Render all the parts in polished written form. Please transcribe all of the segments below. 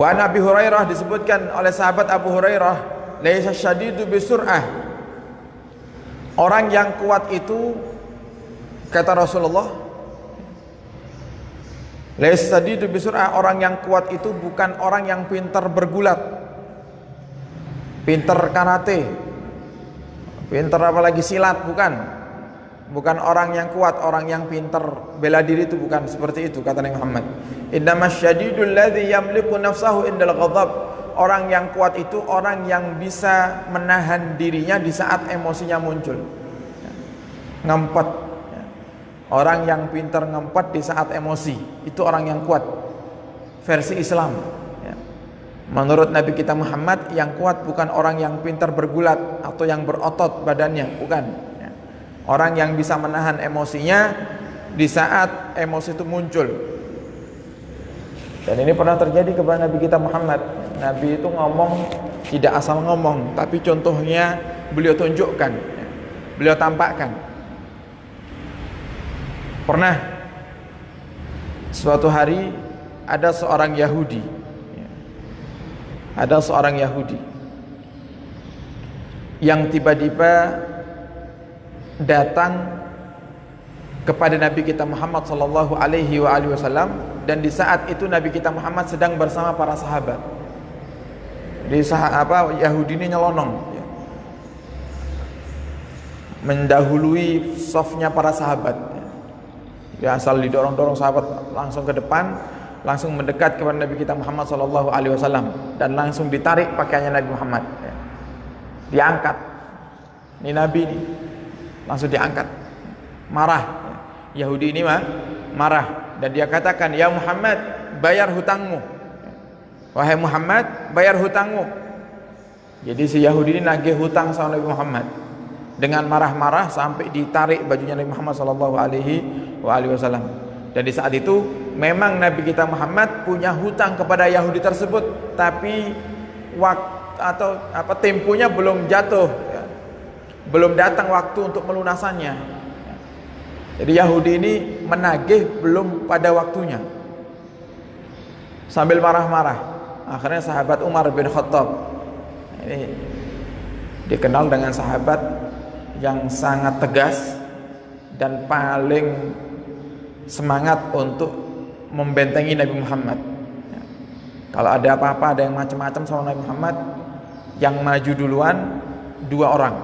Wa Nabi Hurairah, disebutkan oleh sahabat Abu Hurairah, laisa syadidu bisur'ah, orang yang kuat itu, kata Rasulullah, laisa syadidu bisur'ah, orang yang kuat itu bukan orang yang pintar bergulat, pintar karate, pintar apalagi silat, bukan orang yang kuat, orang yang pintar bela diri itu bukan seperti itu, kata Nabi Muhammad. Innamas syadidul ladzi yamliku nafsahu indal ghadab, orang yang kuat itu orang yang bisa menahan dirinya di saat emosinya muncul, ngempet. Orang yang pintar ngempet di saat emosi, itu orang yang kuat versi Islam. Menurut Nabi kita Muhammad, yang kuat bukan orang yang pintar bergulat atau yang berotot badannya, bukan. Orang yang bisa menahan emosinya di saat emosi itu muncul. Dan ini pernah terjadi kepada Nabi kita Muhammad. Nabi itu ngomong tidak asal ngomong, tapi contohnya beliau tunjukkan, beliau tampakkan. Pernah suatu hari ada seorang Yahudi, yang tiba-tiba datang kepada Nabi kita Muhammad sallallahu alaihi wasallam, dan di saat itu Nabi kita Muhammad sedang bersama para sahabat. Di Yahudi ini nyelonong, mendahului safnya para sahabat. Dia asal didorong-dorong sahabat langsung ke depan, langsung mendekat kepada Nabi kita Muhammad sallallahu alaihi wasallam, dan langsung ditarik pakaiannya Nabi Muhammad. Diangkat. Ini Nabi ini langsung diangkat. Marah. Yahudi ini marah, dan dia katakan, "Ya Muhammad, bayar hutangmu. Wahai Muhammad, bayar hutangmu." Jadi si Yahudi ini nagih hutang sama Nabi Muhammad. Dengan marah-marah sampai ditarik bajunya Nabi Muhammad sallallahu alaihi wasallam. Dan di saat itu memang Nabi kita Muhammad punya hutang kepada Yahudi tersebut, tapi temponya belum jatuh, belum datang waktu untuk melunasannya. Jadi Yahudi ini menagih belum pada waktunya. Sambil marah-marah, akhirnya sahabat Umar bin Khattab, ini dikenal dengan sahabat yang sangat tegas dan paling semangat untuk membentengi Nabi Muhammad. Kalau ada apa-apa, ada yang macam-macam sama Nabi Muhammad, yang maju duluan dua orang,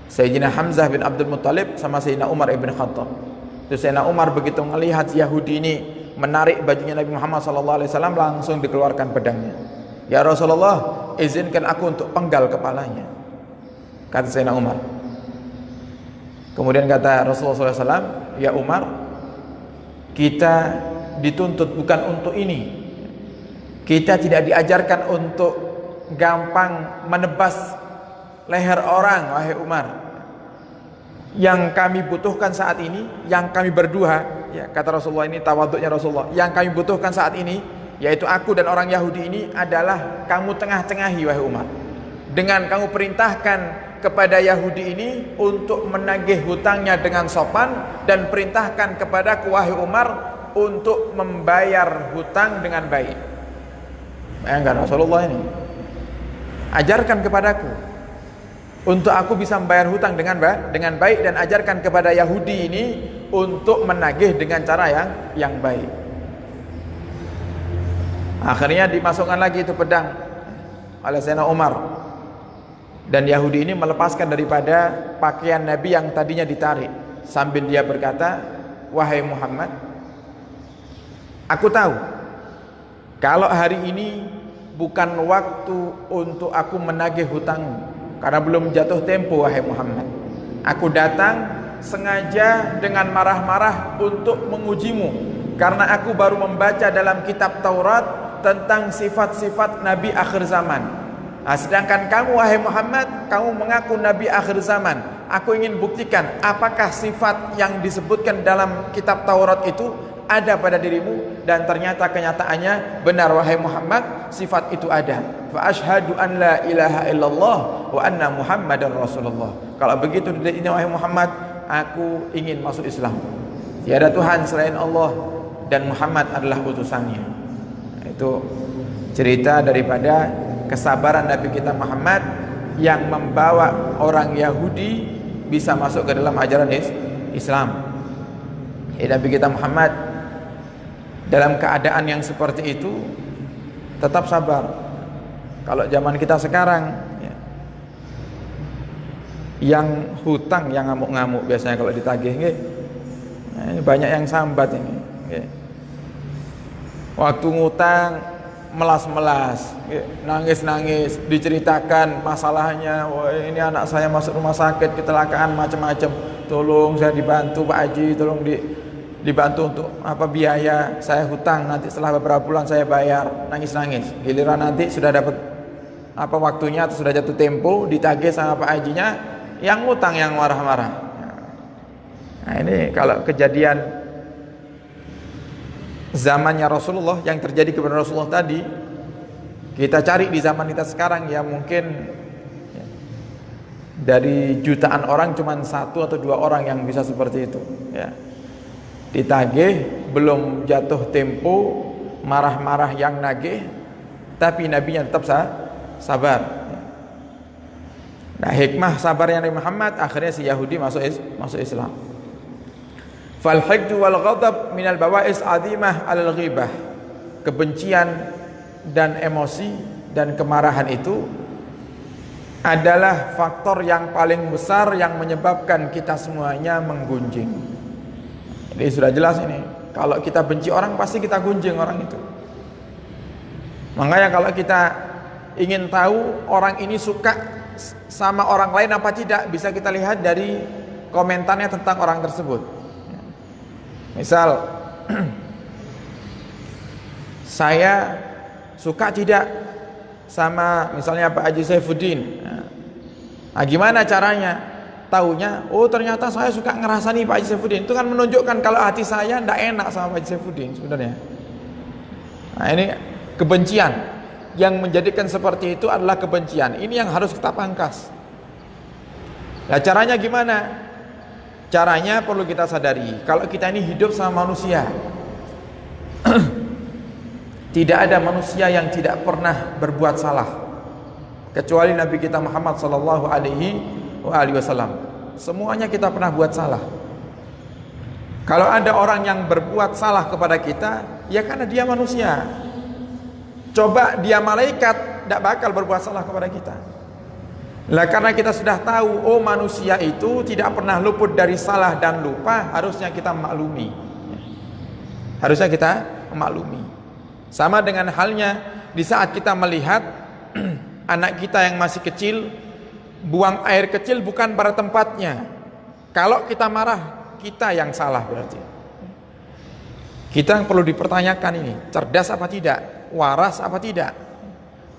Sayyidina Hamzah bin Abdul Muttalib sama Sayyidina Umar ibn Khattab. Terus Sayyidina Umar begitu melihat Yahudi ini menarik bajunya Nabi Muhammad SAW, langsung dikeluarkan pedangnya. "Ya Rasulullah, izinkan aku untuk penggal kepalanya," kata Sayyidina Umar. Kemudian kata Rasulullah SAW, "Ya Umar, kita dituntut bukan untuk ini. Kita tidak diajarkan untuk gampang menebas leher orang, wahai Umar. Yang kami butuhkan saat ini, yang kami berdua," ya, kata Rasulullah, ini tawaduknya Rasulullah, "yang kami butuhkan saat ini, yaitu aku dan orang Yahudi ini, adalah kamu tengah-tengahi, wahai Umar. Dengan kamu perintahkan kepada Yahudi ini untuk menagih hutangnya dengan sopan, dan perintahkan kepadaku, wahai Umar, untuk membayar hutang dengan baik." Bayangkan Rasulullah ini, ajarkan kepadaku untuk aku bisa membayar hutang dengan baik, dan ajarkan kepada Yahudi ini untuk menagih dengan cara yang baik. Akhirnya dimasukkan lagi itu pedang oleh Sayyidina Umar, dan Yahudi ini melepaskan daripada pakaian Nabi yang tadinya ditarik, sambil dia berkata, "Wahai Muhammad, aku tahu kalau hari ini bukan waktu untuk aku menagih hutangmu, karena belum jatuh tempo, wahai Muhammad. Aku datang sengaja dengan marah-marah untuk mengujimu, karena aku baru membaca dalam kitab Taurat tentang sifat-sifat Nabi akhir zaman. Nah, sedangkan kamu, wahai Muhammad, kamu mengaku Nabi akhir zaman. Aku ingin buktikan apakah sifat yang disebutkan dalam kitab Taurat itu ada pada dirimu." Dan ternyata kenyataannya benar, wahai Muhammad, sifat itu ada. "Fa asyhadu an la ilaha illallah wa anna Muhammadar Rasulullah." Kalau begitu ini, wahai Muhammad, aku ingin masuk Islam. Tiada Tuhan selain Allah, dan Muhammad adalah utusannya. Itu cerita daripada kesabaran Nabi kita Muhammad yang membawa orang Yahudi bisa masuk ke dalam ajaran Islam. Nabi kita Muhammad dalam keadaan yang seperti itu tetap sabar. Kalau zaman kita sekarang ya, yang hutang yang ngamuk-ngamuk biasanya kalau ditagih ini banyak yang sambat ini ya. Waktu ngutang melas-melas ya, nangis-nangis, diceritakan masalahnya, wah ini anak saya masuk rumah sakit kecelakaan macam-macam, tolong saya dibantu Pak Haji, tolong dibantu untuk apa biaya saya hutang, nanti setelah beberapa bulan saya bayar. Nangis-nangis, giliran nanti sudah dapat apa waktunya atau sudah jatuh tempo ditagih sama Pak Hajinya, yang ngutang yang marah-marah. Nah ini kalau kejadian zamannya Rasulullah yang terjadi kepada Rasulullah tadi, kita cari di zaman kita sekarang ya mungkin ya, dari jutaan orang cuma 1 atau 2 orang yang bisa seperti itu ya. Ditagih belum jatuh tempo, marah-marah yang nagih, tapi nabinya tetap sabar. Nah hikmah sabarnya Nabi Muhammad, akhirnya si Yahudi masuk Islam. Fal hijju wal ghadab minal bawa'is azimah alal ghibah. Kebencian dan emosi dan kemarahan itu adalah faktor yang paling besar yang menyebabkan kita semuanya menggunjing. Jadi sudah jelas ini, kalau kita benci orang pasti kita gunjing orang itu. Makanya kalau kita ingin tahu orang ini suka sama orang lain apa tidak, bisa kita lihat dari komentarnya tentang orang tersebut. Misal saya suka tidak sama misalnya Pak Haji Saifuddin. Nah, gimana caranya? Taunya, oh ternyata saya suka ngerasani Pak Haji Saifuddin. Itu kan menunjukkan kalau hati saya tidak enak sama Pak Haji Saifuddin sebenarnya. Nah ini kebencian. Yang menjadikan seperti itu adalah kebencian. Ini yang harus kita pangkas. Nah caranya gimana? Caranya perlu kita sadari, kalau kita ini hidup sama manusia, tidak ada manusia yang tidak pernah berbuat salah, kecuali Nabi kita Muhammad sallallahu alaihi wasallam. Semuanya kita pernah buat salah. Kalau ada orang yang berbuat salah kepada kita, ya karena dia manusia. Coba dia malaikat, tidak bakal berbuat salah kepada kita. Lah karena kita sudah tahu, oh manusia itu tidak pernah luput dari salah dan lupa, harusnya kita maklumi. Harusnya kita maklumi. Sama dengan halnya di saat kita melihat anak kita yang masih kecil buang air kecil bukan pada tempatnya. Kalau kita marah, kita yang salah berarti. Kita yang perlu dipertanyakan ini, cerdas apa tidak, waras apa tidak.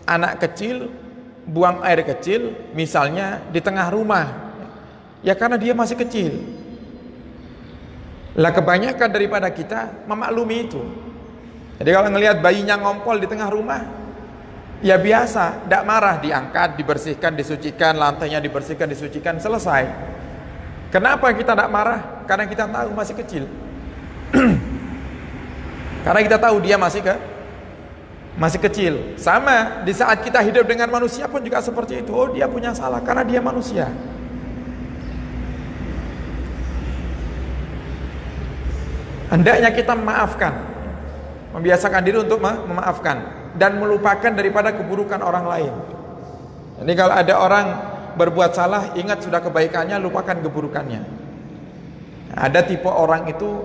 Anak kecil buang air kecil misalnya di tengah rumah, ya karena dia masih kecil. Lah kebanyakan daripada kita memaklumi itu. Jadi kalau ngelihat bayinya ngompol di tengah rumah, ya biasa, tidak marah, diangkat, dibersihkan, disucikan, lantainya dibersihkan, disucikan, selesai. Kenapa kita tidak marah? Karena kita tahu masih kecil. Karena kita tahu dia masih kecil. Sama di saat kita hidup dengan manusia pun juga seperti itu. Oh dia punya salah karena dia manusia. Hendaknya kita memaafkan, membiasakan diri untuk memaafkan dan melupakan daripada keburukan orang lain. Jadi kalau ada orang berbuat salah, ingat sudah kebaikannya, lupakan keburukannya. Ada tipe orang itu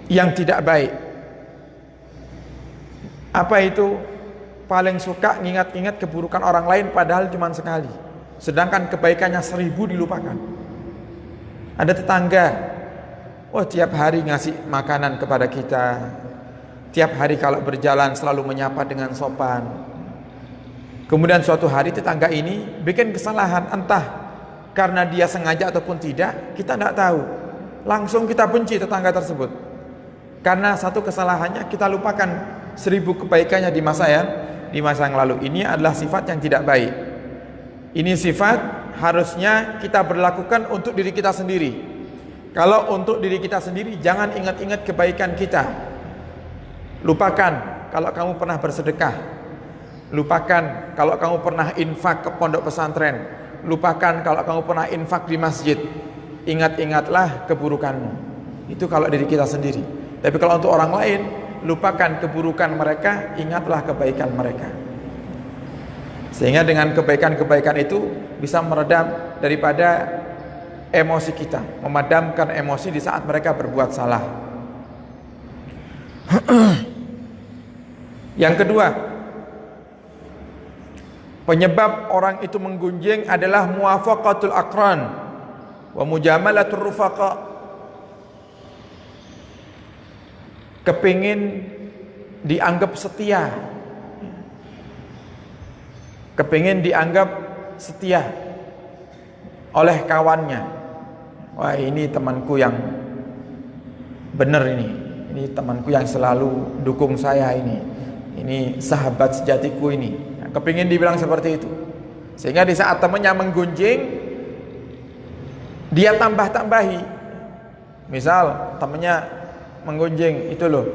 yang tidak baik. Apa itu? Paling suka ngingat-ingat keburukan orang lain padahal cuma sekali, sedangkan kebaikannya 1000 dilupakan. Ada tetangga, oh tiap hari ngasih makanan kepada kita, tiap hari kalau berjalan selalu menyapa dengan sopan. Kemudian suatu hari tetangga ini bikin kesalahan, entah karena dia sengaja ataupun tidak, kita tidak tahu. Langsung kita benci tetangga tersebut karena satu kesalahannya, kita lupakan 1000 kebaikannya di masa yang lalu. Ini adalah sifat yang tidak baik. Ini sifat harusnya kita berlakukan untuk diri kita sendiri. Kalau untuk diri kita sendiri, jangan ingat-ingat kebaikan kita, lupakan. kalau kamu pernah bersedekah, lupakan kalau kamu pernah infak ke pondok pesantren, lupakan kalau kamu pernah infak di masjid. Ingat-ingatlah keburukanmu. Itu kalau diri kita sendiri. Tapi kalau untuk orang lain, lupakan keburukan mereka, ingatlah kebaikan mereka. Sehingga dengan kebaikan-kebaikan itu bisa meredam daripada emosi kita, memadamkan emosi di saat mereka berbuat salah. Yang kedua, penyebab orang itu menggunjing adalah muwafaqatul aqran wa mujamalatur rufaqa. Kepingin dianggap setia, kepingin dianggap setia oleh kawannya. Wah, ini temanku yang benar, ini temanku yang selalu dukung saya, ini sahabat sejatiku ini. Nah, kepingin dibilang seperti itu, sehingga di saat temannya menggunjing, dia tambah-tambahi. Misal temannya menggunjing, itu loh,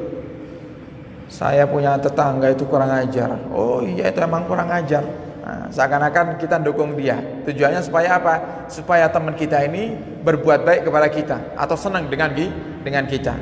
saya punya tetangga itu kurang ajar. Oh iya, itu emang kurang ajar. Nah, seakan-akan kita dukung dia. Tujuannya supaya apa? Supaya teman kita ini berbuat baik kepada kita atau senang dengan kita.